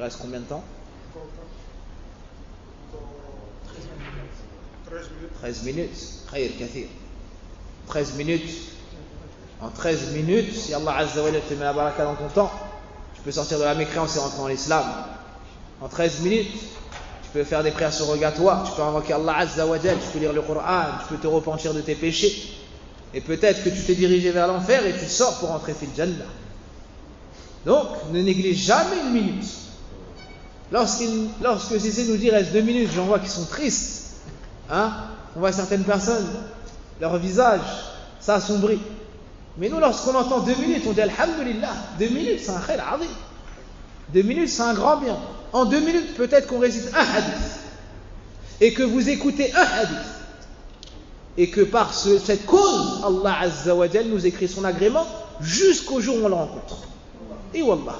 reste combien de temps? 13 minutes. Khayr kathir. 13 minutes. En 13 minutes, si Allah Azza wa Jalla te met la baraka dans ton temps, tu peux sortir de la mécréance et rentrer en l'islam. En 13 minutes, tu peux faire des prières surrogatoires, tu peux invoquer Allah Azza wa Jalla, tu peux lire le Coran, tu peux te repentir de tes péchés. Et peut-être que tu t'es dirigé vers l'enfer et tu sors pour entrer fil Jannah. Donc, ne néglige jamais une minute. Lorsque Cissé nous dit reste 2 minutes, j'en vois qui sont tristes. On voit certaines personnes, leur visage s'assombrit. Mais nous, lorsqu'on entend 2 minutes, on dit Alhamdulillah. 2 minutes, c'est un khayr azim. 2 minutes, c'est un grand bien. En 2 minutes, peut-être qu'on récite un hadith. Et que vous écoutez un hadith. Et que par cette cause, Allah Azza wa Jal nous écrit son agrément jusqu'au jour où on le rencontre. Et wallah,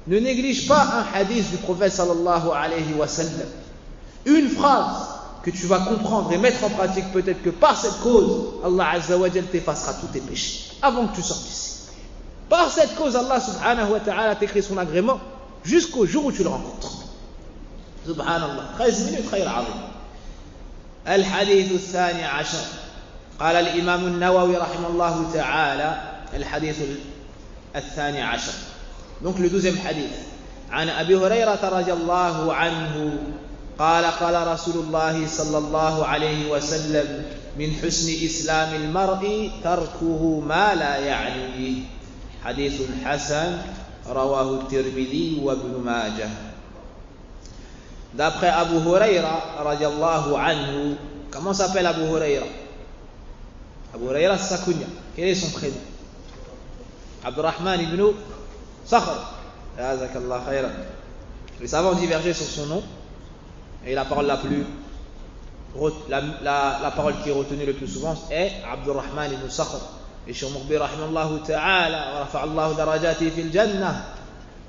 ne néglige pas un hadith du prophète sallallahu alayhi wa sallam. Une phrase que tu vas comprendre et mettre en pratique, peut-être que par cette cause, Allah Azza wa Jal t'effacera tous tes péchés avant que tu sortes d'ici. Par cette cause, Allah subhanahu wa ta'ala t'écrit son agrément jusqu'au jour où tu le rencontres. Subhanallah. 13 minutes, khayr azim. الحديث الثاني عشر قال الإمام النووي رحمه الله تعالى الحديث الثاني عشر. Donc le 12e hadith. عن أبي هريرة رضي الله عنه قال قال رسول الله صلى الله عليه وسلم من حسن إسلام المرء تركه ما لا يعنيه. حديث حسن رواه الترمذي وابن ماجه. D'après Abu Huraira radiallahu anhu, comment s'appelle Abu Huraira? Abu Huraira c'est sa kunya. Quel est son prénom? Abdurrahman ibn Sakhr. Jazakallah khayran. Les savants ont divergé sur son nom. Et la parole la parole qui est retenue le plus souvent est Abdurrahman ibn Sakhr. Et Cheikh Muqbil rahimahullah ta'ala wa rafa'allahu darajati fil jannah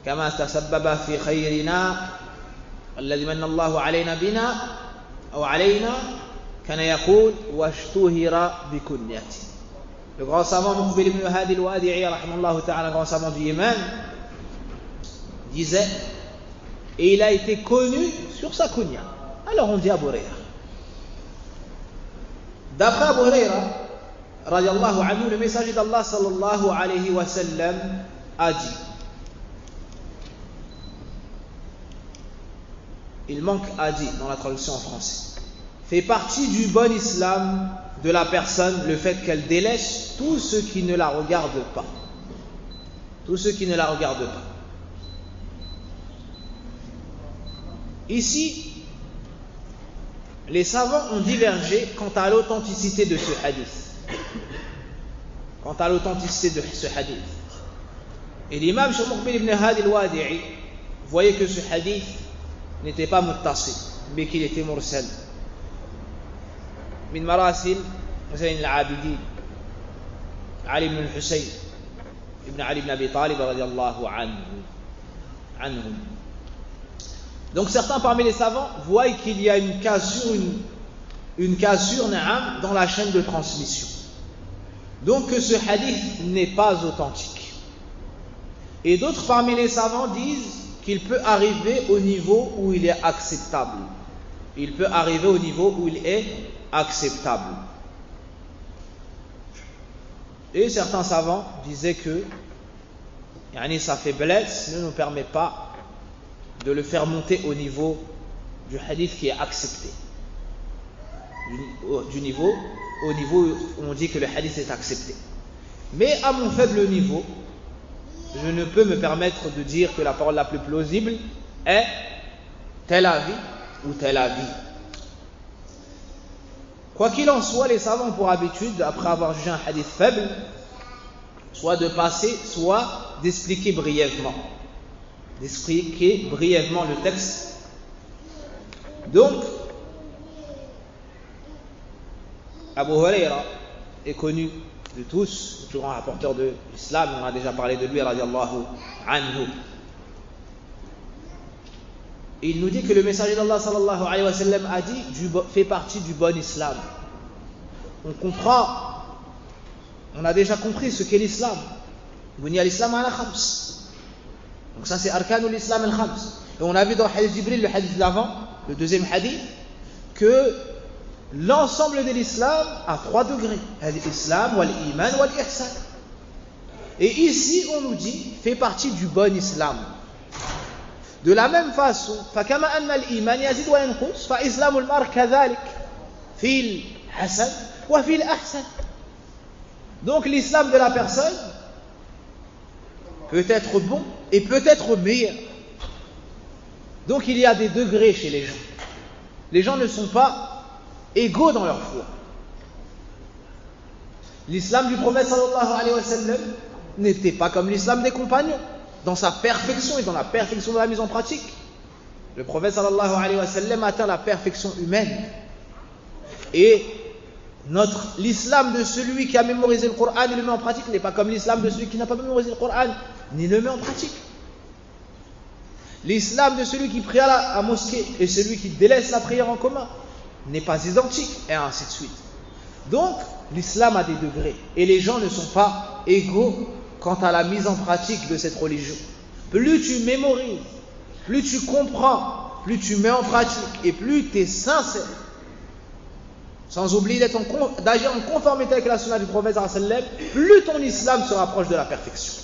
kama tasabbaba fi khayrina الذي من الله علينا بنا أو علينا كان يقول واشتهر بكنيته. Le grand savant Muqbil ibn Hadi al-Wadi'i rahimahullah ta'ala, grand savant du Yémen, disait, et il a été connu sur sa kunya. Alors on dit Abu Huraira. D'après Abu Huraira radiallahu anhu, le messager d'Allah sallallahu alayhi wa sallam a dit, il manque a dit dans la traduction en français, fait partie du bon islam de la personne le fait qu'elle délaisse tout ce qui ne la regarde pas. Tout ce qui ne la regarde pas. Ici, les savants ont divergé quant à l'authenticité de ce hadith. Quant à l'authenticité de ce hadith. Et l'imam Cheikh Muqbil ibn Hadi al-Wadi'i voyait que ce hadith n'était pas muttasil, mais qu'il était mursal. Min marasil Zayn al-Abidin, Ali ibn al-Husayn, ibn Ali ibn Abi Talib radiyallahu anhum. Donc certains parmi les savants voient qu'il y a une cassure dans la chaîne de transmission. Donc que ce hadith n'est pas authentique. Et d'autres parmi les savants disent qu'il peut arriver au niveau où il est acceptable. Il peut arriver au niveau où il est acceptable. Et certains savants disaient que sa faiblesse ne nous permet pas de le faire monter au niveau du hadith qui est accepté. Au niveau où on dit que le hadith est accepté. Mais à mon faible niveau, je ne peux me permettre de dire que la parole la plus plausible est tel avis ou tel avis. Quoi qu'il en soit, les savants ont pour habitude, après avoir jugé un hadith faible, soit de passer, soit d'expliquer brièvement. D'expliquer brièvement le texte. Donc, Abu Huraira est connu de tous, le plus grand rapporteur de l'islam, on a déjà parlé de lui, radiallahu anhu. Et il nous dit que le messager d'Allah sallallahu alayhi wa sallam a dit, fait partie du bon islam. On comprend, on a déjà compris ce qu'est l'islam. Bunya l'islam ala khams. Donc ça c'est Arkanul Islam al-Khams. Et on a vu dans le hadith Jibril, le hadith de l'avant, le deuxième hadith, que l'ensemble de l'islam a 3 degrés. L'islam, wal-iman, wal-ihsan. Et ici on nous dit, fait partie du bon islam. De la même façon, فكما أن الإيمان يزيد وينقص فإسلام المرء كذلك في الحسن وفي الأحسن. Donc l'islam de la personne peut être bon et peut être meilleur. Donc il y a des degrés chez les gens. Les gens ne sont pas égaux dans leur foi. L'islam du prophète sallallahu alayhi wa sallam n'était pas comme l'islam des compagnons, dans sa perfection et dans la perfection de la mise en pratique. Le prophète sallallahu alayhi wa sallam atteint la perfection humaine. Et l'islam de celui qui a mémorisé le Coran et le met en pratique n'est pas comme l'islam de celui qui n'a pas mémorisé le Coran ni le met en pratique. L'islam de celui qui prie à la mosquée et celui qui délaisse la prière en commun n'est pas identique, et ainsi de suite. Donc, l'islam a des degrés, et les gens ne sont pas égaux quant à la mise en pratique de cette religion. Plus tu mémorises, plus tu comprends, plus tu mets en pratique, et plus tu es sincère, sans oublier d'agir en conformité avec la sunna du prophète sallallahu alayhi wa sallam, plus ton islam se rapproche de la perfection.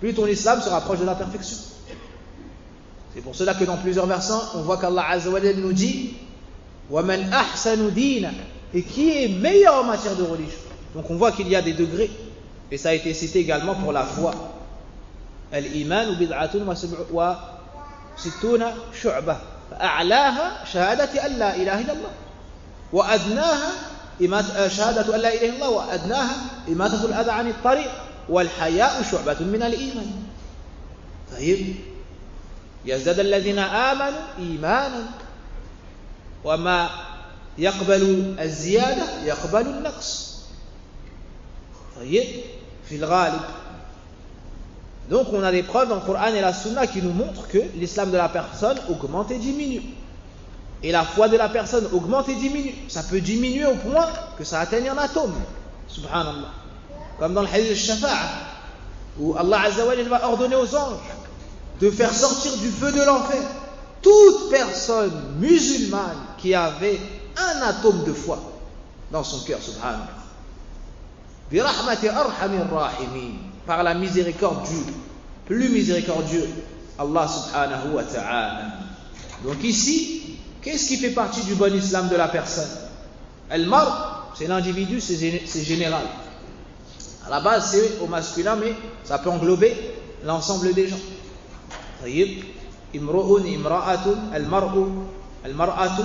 Plus ton islam se rapproche de la perfection. C'est pour cela que dans plusieurs versets, on voit qu'Allah Azza wa Jalla nous dit وَمَنْ أَحْسَنُ دِينًا, et qui est meilleur en matière de religion. Donc on voit qu'il y a des degrés, et ça a été cité également pour la foi. Al-iman bid'atun wa sittuna shu'bah fa'a'laha shahadati an la ilaha illallah wa adnaha shahadatu an la ilaha illallah wa adnaha imatatu al-adha 'ani at-tariq wal haya'u shu'batun min al-iman. طيب يزداد الذين آمنوا إيمانا وما يقبل الزيادة يقبل النقص. طيب في الغالب. Donc on a des preuves dans le Coran et la Sunna qui nous montrent que l'islam de la personne augmente et diminue. Et la foi de la personne augmente et diminue. Ça peut diminuer au point que ça atteigne un atome. Subhanallah. Comme dans le hadith al-Shafa'a, où Allah Azza wa Jalla va ordonner aux anges de faire sortir du feu de l'enfer toute personne musulmane qui avait un atome de foi dans son cœur, subhanallah. Bi rahmati arhamir rahimin, par la miséricorde du plus miséricordieux, Allah subhanahu wa ta'ala. Donc ici, qu'est-ce qui fait partie du bon islam de la personne? Al-mar, c'est l'individu, c'est général. À la base, c'est au masculin, mais ça peut englober l'ensemble des gens. طيب امرؤ امرأة المرأة.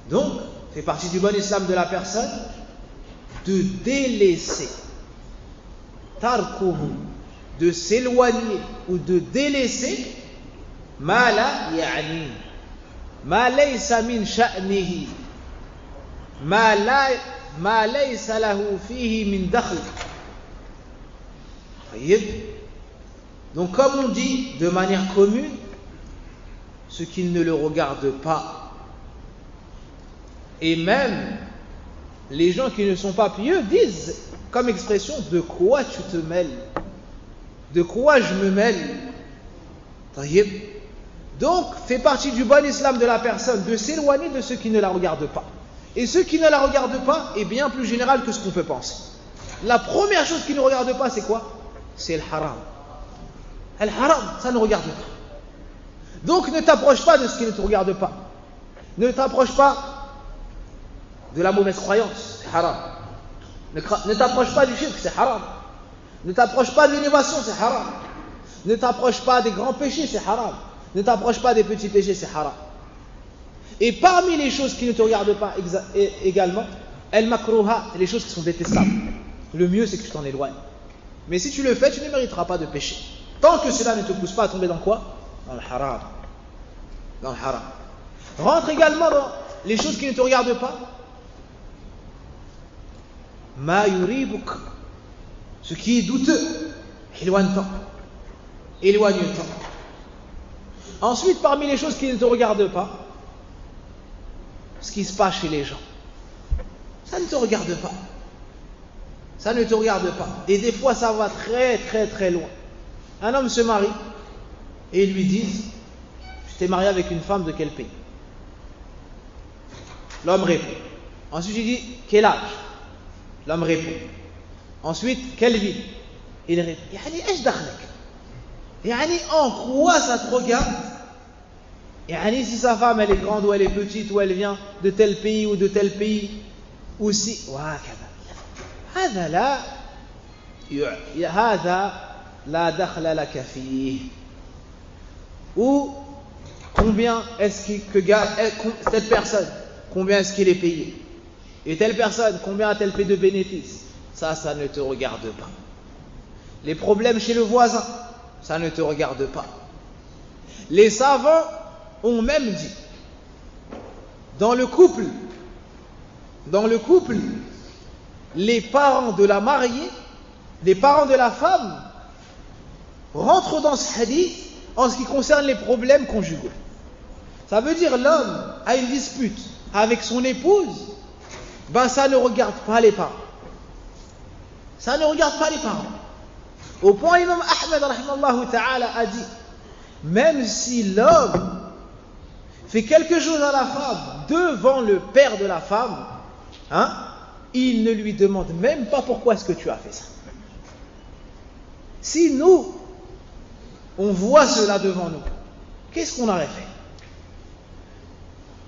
Donc fait partie du bon islam de la personne de délaisser tarkuhu, de s'éloigner ou de délaisser ma la yani ma laysa min sha'nihi ma laysa lahu fihi min dakhl. طيب. Donc comme on dit de manière commune, ce qui ne le regarde pas. Et même les gens qui ne sont pas pieux disent comme expression, de quoi tu te mêles? De quoi je me mêle? Taïb. Donc fait partie du bon islam de la personne de s'éloigner de ceux qui ne la regardent pas. Et ceux qui ne la regardent pas est bien plus général que ce qu'on peut penser. La première chose qui ne regarde pas, c'est quoi? C'est le haram. Al-haram, ça ne regarde pas. Donc ne t'approche pas de ce qui ne te regarde pas. Ne t'approche pas de la mauvaise croyance, c'est haram. Ne t'approche pas du shirk, c'est haram. Ne t'approche pas de l'innovation, c'est haram. Ne t'approche pas des grands péchés, c'est haram. Ne t'approche pas des petits péchés, c'est haram. Et parmi les choses qui ne te regardent pas également, al-makruha, les choses qui sont détestables. Le mieux, c'est que tu t'en éloignes. Mais si tu le fais, tu ne mériteras pas de péché. Tant que cela ne te pousse pas à tomber dans quoi? Dans le haram. Dans le haram. Rentre également dans les choses qui ne te regardent pas. Ma yuribuk, ce qui est douteux. Éloigne-t'en. Éloigne-t'en. Ensuite, parmi les choses qui ne te regardent pas, ce qui se passe chez les gens. Ça ne te regarde pas. Ça ne te regarde pas. Et des fois, ça va très très très loin. Un homme se marie et ils lui disent: je t'ai marié avec une femme de quel pays? L'homme répond. Ensuite il dit: quel âge? L'homme répond. Ensuite, quelle ville? Il répond. Yani, ايش دخلك? Yani, en quoi ça te regarde? Yani, si sa femme elle est grande ou elle est petite ou elle vient de tel pays ou de tel pays, ou si وهكذا. هذا لا دخل لك فيه. Ou combien est-ce que cette personne, combien est-ce qu'il est payé? Et telle personne, combien a-t-elle fait de bénéfices? Ça ne te regarde pas. Les problèmes chez le voisin, ça ne te regarde pas. Les savants ont même dit, dans le couple, les parents de la mariée, les parents de la femme, rentrent dans ce hadith en ce qui concerne les problèmes conjugaux. Ça veut dire l'homme a une dispute avec son épouse, ça ne regarde pas les parents. Ça ne regarde pas les parents. Au point, Imam Ahmed rahimahullah ta'ala a dit, même si l'homme fait quelque chose à la femme devant le père de la femme, il ne lui demande même pas pourquoi est-ce que tu as fait ça. Si nous, on voit cela devant nous, qu'est-ce qu'on aurait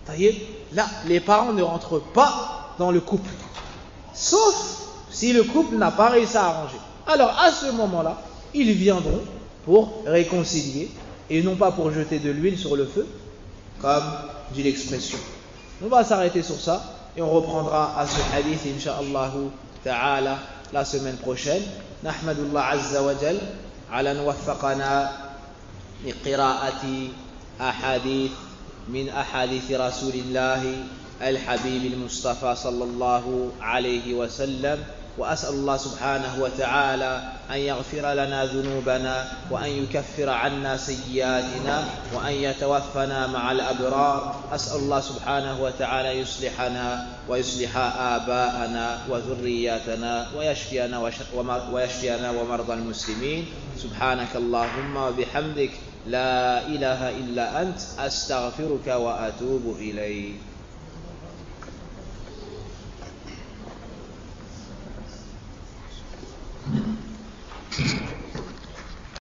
fait? Là, les parents ne rentrent pas dans le couple, sauf si le couple n'a pas réussi à arranger. Alors à ce moment-là, ils viendront pour réconcilier et non pas pour jeter de l'huile sur le feu, comme dit l'expression. On va s'arrêter sur ça et on reprendra à ce hadith incha'Allah ta'ala la semaine prochaine. Nahmadullah azza wa jal ala nuwaffaqana li qira'ati ahadith min ahadith rasulillahi al-habib al-mustafa sallallahu alayhi wa sallam. وأسأل الله سبحانه وتعالى أن يغفر لنا ذنوبنا وأن يكفر عنا سيئاتنا وأن يتوفنا مع الأبرار. أسأل الله سبحانه وتعالى يصلحنا ويصلح آباءنا وذرياتنا ويشفينا ومرضى المسلمين. سبحانك اللهم وبحمدك لا إله إلا أنت أستغفرك وأتوب إليك.